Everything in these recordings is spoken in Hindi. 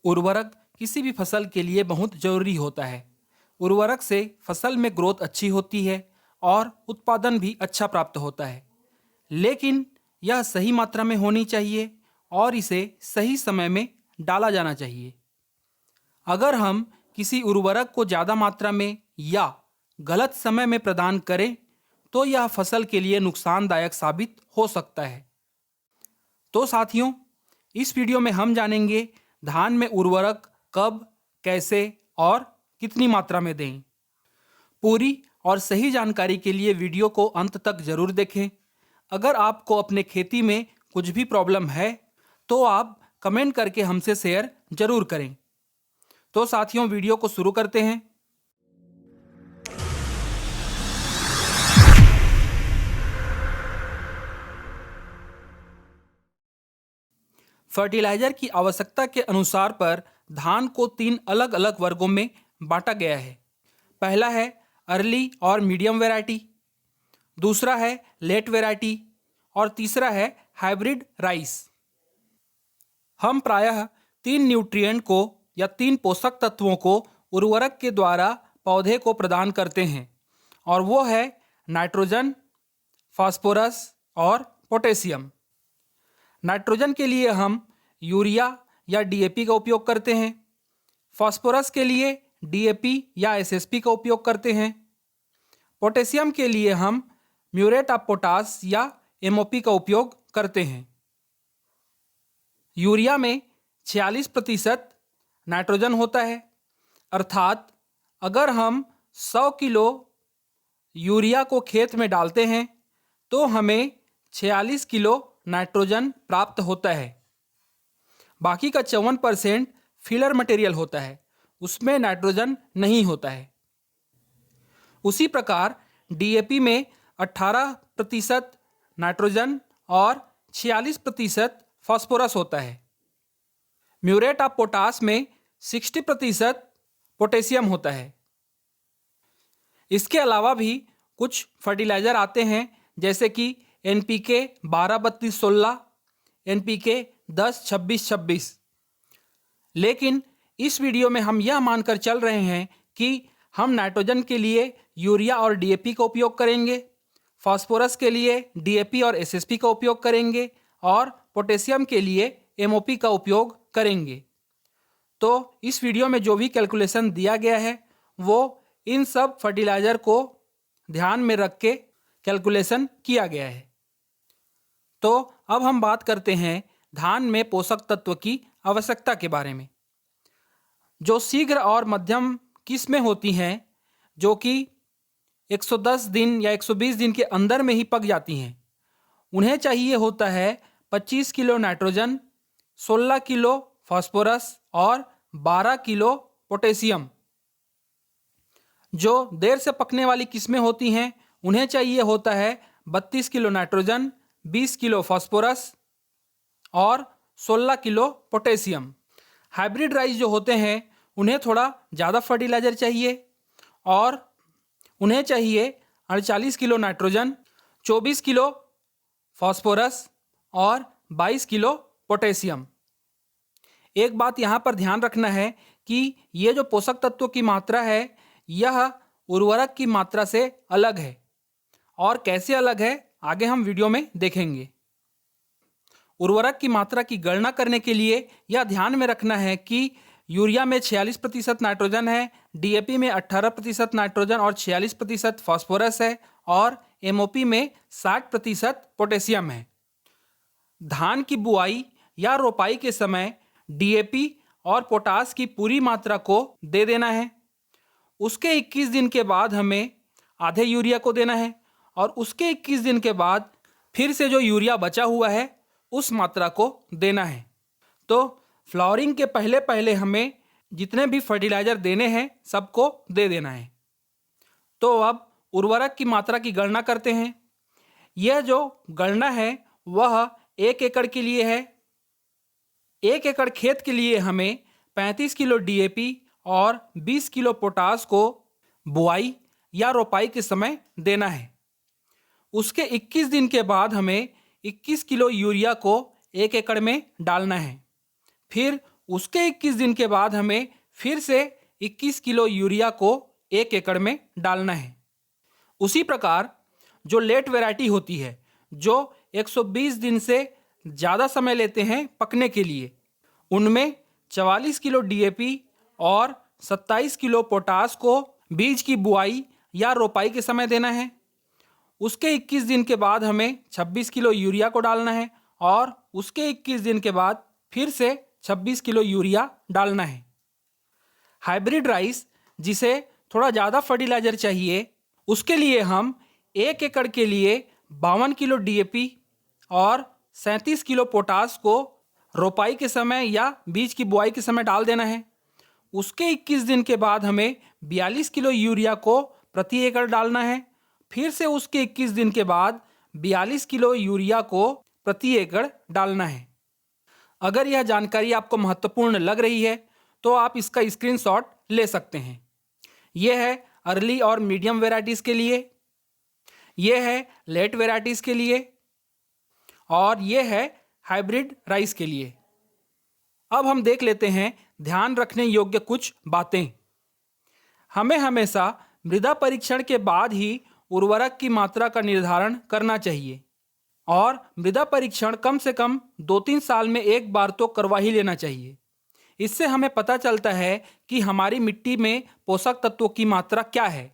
उर्वरक किसी भी फसल के लिए बहुत जरूरी होता है। उर्वरक से फसल में ग्रोथ अच्छी होती है और उत्पादन भी अच्छा प्राप्त होता है। लेकिन यह सही मात्रा में होनी चाहिए और इसे सही समय में डाला जाना चाहिए। अगर हम किसी उर्वरक को ज़्यादा मात्रा में या गलत समय में प्रदान करें तो यह फसल के लिए नुकसानदायक साबित हो सकता है। तो साथियों, इस वीडियो में हम जानेंगे धान में उर्वरक कब, कैसे और कितनी मात्रा में दें। पूरी और सही जानकारी के लिए वीडियो को अंत तक जरूर देखें। अगर आपको अपने खेती में कुछ भी प्रॉब्लम है तो आप कमेंट करके हमसे शेयर जरूर करें। तो साथियों, वीडियो को शुरू करते हैं। फर्टिलाइजर की आवश्यकता के अनुसार पर धान को 3 अलग अलग वर्गों में बांटा गया है। पहला है अर्ली और मीडियम वैरायटी, दूसरा है लेट वैरायटी और तीसरा है हाइब्रिड राइस। हम प्रायः 3 न्यूट्रिएंट को या 3 पोषक तत्वों को उर्वरक के द्वारा पौधे को प्रदान करते हैं और वो है नाइट्रोजन, फास्फोरस और पोटेशियम। नाइट्रोजन के लिए हम यूरिया या डीएपी का उपयोग करते हैं। फास्फोरस के लिए डीएपी या एसएसपी का उपयोग करते हैं। पोटेशियम के लिए हम म्यूरेट ऑफ पोटाश या एमओपी का उपयोग करते हैं। यूरिया में 46% नाइट्रोजन होता है, अर्थात अगर हम 100 किलो यूरिया को खेत में डालते हैं तो हमें 46 किलो नाइट्रोजन प्राप्त होता है। बाकी का 54% फिलर मटेरियल होता है, उसमें नाइट्रोजन नहीं होता है। उसी प्रकार डीएपी में 18% नाइट्रोजन और 46% फास्फोरस होता है। म्यूरेट ऑफ पोटाश में 60% पोटेशियम होता है। इसके अलावा भी कुछ फर्टिलाइजर आते हैं जैसे कि एनपीके 12-32-16, एनपीके 10-26-26। लेकिन इस वीडियो में हम यह मानकर चल रहे हैं कि हम नाइट्रोजन के लिए यूरिया और डीएपी का उपयोग करेंगे, फास्फोरस के लिए डीएपी और एसएसपी का उपयोग करेंगे और पोटेशियम के लिए एमओपी का उपयोग करेंगे। तो इस वीडियो में जो भी कैलकुलेशन दिया गया है वो इन सब फर्टिलाइजर को ध्यान में रख के कैलकुलेशन किया गया है। तो अब हम बात करते हैं धान में पोषक तत्व की आवश्यकता के बारे में। जो शीघ्र और मध्यम किस्में होती हैं जो कि 110 दिन या 120 दिन के अंदर में ही पक जाती हैं, उन्हें चाहिए होता है 25 किलो नाइट्रोजन, 16 किलो फास्फोरस और 12 किलो पोटेशियम। जो देर से पकने वाली किस्में होती हैं उन्हें चाहिए होता है 32 किलो नाइट्रोजन, 20 किलो फास्फोरस और 16 किलो पोटेशियम। हाइब्रिड राइस जो होते हैं उन्हें थोड़ा ज़्यादा फर्टिलाइजर चाहिए और उन्हें चाहिए 48 किलो नाइट्रोजन, 24 किलो फास्फोरस और 22 किलो पोटेशियम। एक बात यहाँ पर ध्यान रखना है कि ये जो पोषक तत्वों की मात्रा है यह उर्वरक की मात्रा से अलग है, और कैसे अलग है आगे हम वीडियो में देखेंगे। उर्वरक की मात्रा की गणना करने के लिए यह ध्यान में रखना है कि यूरिया में 46% नाइट्रोजन है, डीएपी में 18% नाइट्रोजन और 46% फास्फोरस है और एमओपी में 60% पोटेशियम है। धान की बुआई या रोपाई के समय डीएपी और पोटाश की पूरी मात्रा को दे देना है। उसके 21 दिन के बाद हमें आधे यूरिया को देना है और उसके 21 दिन के बाद फिर से जो यूरिया बचा हुआ है उस मात्रा को देना है। तो फ्लावरिंग के पहले पहले हमें जितने भी फर्टिलाइजर देने हैं सबको दे देना है। तो अब उर्वरक की मात्रा की गणना करते हैं। यह जो गणना है वह 1 एकड़ के लिए है। 1 एकड़ खेत के लिए हमें 35 किलो डीएपी और 20 किलो पोटाश को बुआई या रोपाई के समय देना है। उसके 21 दिन के बाद हमें 21 किलो यूरिया को 1 एकड़ में डालना है। फिर उसके 21 दिन के बाद हमें फिर से 21 किलो यूरिया को 1 एकड़ में डालना है। उसी प्रकार जो लेट वैरायटी होती है, जो 120 दिन से ज़्यादा समय लेते हैं पकने के लिए, उनमें 44 किलो डीएपी और 27 किलो पोटास को बीज की बुआई या रोपाई के समय देना है। उसके 21 दिन के बाद हमें 26 किलो यूरिया को डालना है और उसके 21 दिन के बाद फिर से 26 किलो यूरिया डालना है। हाइब्रिड राइस जिसे थोड़ा ज़्यादा फर्टिलाइजर चाहिए, उसके लिए हम 1 एकड़ के लिए 52 किलो डीएपी और 37 किलो पोटास को रोपाई के समय या बीज की बुआई के समय डाल देना है। उसके 21 दिन के बाद हमें 42 किलो यूरिया को प्रति एकड़ डालना है। फिर से उसके 21 दिन के बाद 42 किलो यूरिया को प्रति एकड़ डालना है। अगर यह जानकारी आपको महत्वपूर्ण लग रही है तो आप इसका स्क्रीनशॉट ले सकते हैं। यह है अर्ली और मीडियम वेराइटीज़ के लिए, यह है लेट वेराइटीज़ के लिए और यह है हाइब्रिड राइस के लिए। अब हम देख लेते हैं ध्यान रखने योग्य कुछ बातें। हमें हमेशा मृदा परीक्षण के बाद ही उर्वरक की मात्रा का निर्धारण करना चाहिए और मृदा परीक्षण कम से कम 2-3 साल में एक बार तो करवा ही लेना चाहिए। इससे हमें पता चलता है कि हमारी मिट्टी में पोषक तत्वों की मात्रा क्या है।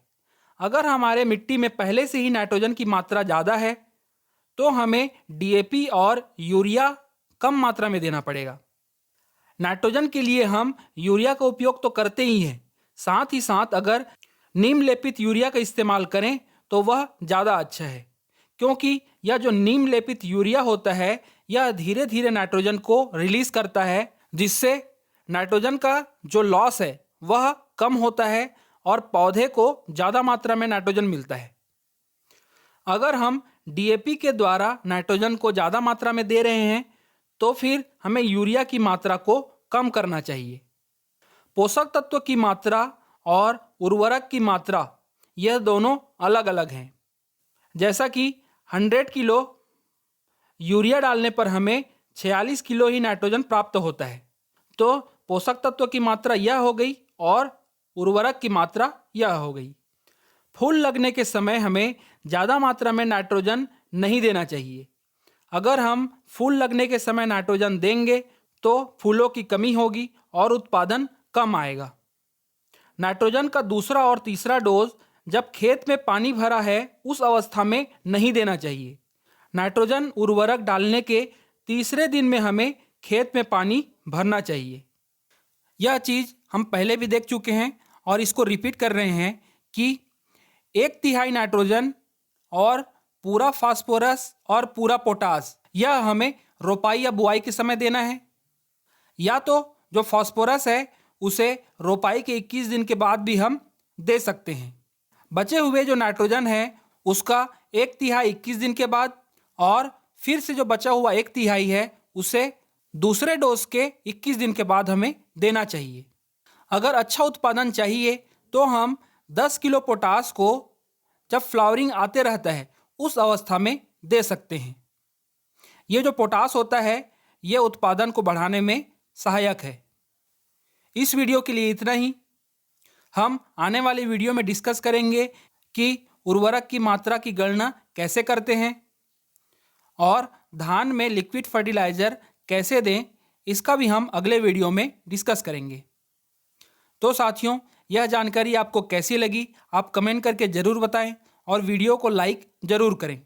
अगर हमारे मिट्टी में पहले से ही नाइट्रोजन की मात्रा ज़्यादा है तो हमें डीएपी और यूरिया कम मात्रा में देना पड़ेगा। नाइट्रोजन के लिए हम यूरिया का उपयोग तो करते ही हैं, साथ ही साथ अगर नीम लेपित यूरिया का इस्तेमाल करें तो वह ज़्यादा अच्छा है, क्योंकि यह जो नीम लेपित यूरिया होता है यह धीरे धीरे नाइट्रोजन को रिलीज करता है, जिससे नाइट्रोजन का जो लॉस है वह कम होता है और पौधे को ज़्यादा मात्रा में नाइट्रोजन मिलता है। अगर हम डीएपी के द्वारा नाइट्रोजन को ज़्यादा मात्रा में दे रहे हैं तो फिर हमें यूरिया की मात्रा को कम करना चाहिए। पोषक तत्व की मात्रा और उर्वरक की मात्रा यह दोनों अलग अलग हैं। जैसा कि 100 किलो यूरिया डालने पर हमें 46 किलो ही नाइट्रोजन प्राप्त होता है, तो पोषक तत्व की मात्रा यह हो गई और उर्वरक की मात्रा यह हो गई। फूल लगने के समय हमें ज़्यादा मात्रा में नाइट्रोजन नहीं देना चाहिए। अगर हम फूल लगने के समय नाइट्रोजन देंगे तो फूलों की कमी होगी और उत्पादन कम आएगा। नाइट्रोजन का दूसरा और तीसरा डोज जब खेत में पानी भरा है उस अवस्था में नहीं देना चाहिए। नाइट्रोजन उर्वरक डालने के तीसरे दिन में हमें खेत में पानी भरना चाहिए। यह चीज़ हम पहले भी देख चुके हैं और इसको रिपीट कर रहे हैं कि 1/3 नाइट्रोजन और पूरा फास्फोरस और पूरा पोटास यह हमें रोपाई या बुआई के समय देना है, या तो जो फास्फोरस है उसे रोपाई के 21 दिन के बाद भी हम दे सकते हैं। बचे हुए जो नाइट्रोजन है उसका 1/3 21 दिन के बाद और फिर से जो बचा हुआ 1/3 है उसे दूसरे डोज के 21 दिन के बाद हमें देना चाहिए। अगर अच्छा उत्पादन चाहिए तो हम 10 किलो पोटास को जब फ्लावरिंग आते रहता है उस अवस्था में दे सकते हैं। ये जो पोटास होता है ये उत्पादन को बढ़ाने में सहायक है। इस वीडियो के लिए इतना ही। हम आने वाली वीडियो में डिस्कस करेंगे कि उर्वरक की मात्रा की गणना कैसे करते हैं और धान में लिक्विड फर्टिलाइज़र कैसे दें, इसका भी हम अगले वीडियो में डिस्कस करेंगे। तो साथियों, यह जानकारी आपको कैसी लगी आप कमेंट करके ज़रूर बताएं और वीडियो को लाइक ज़रूर करें।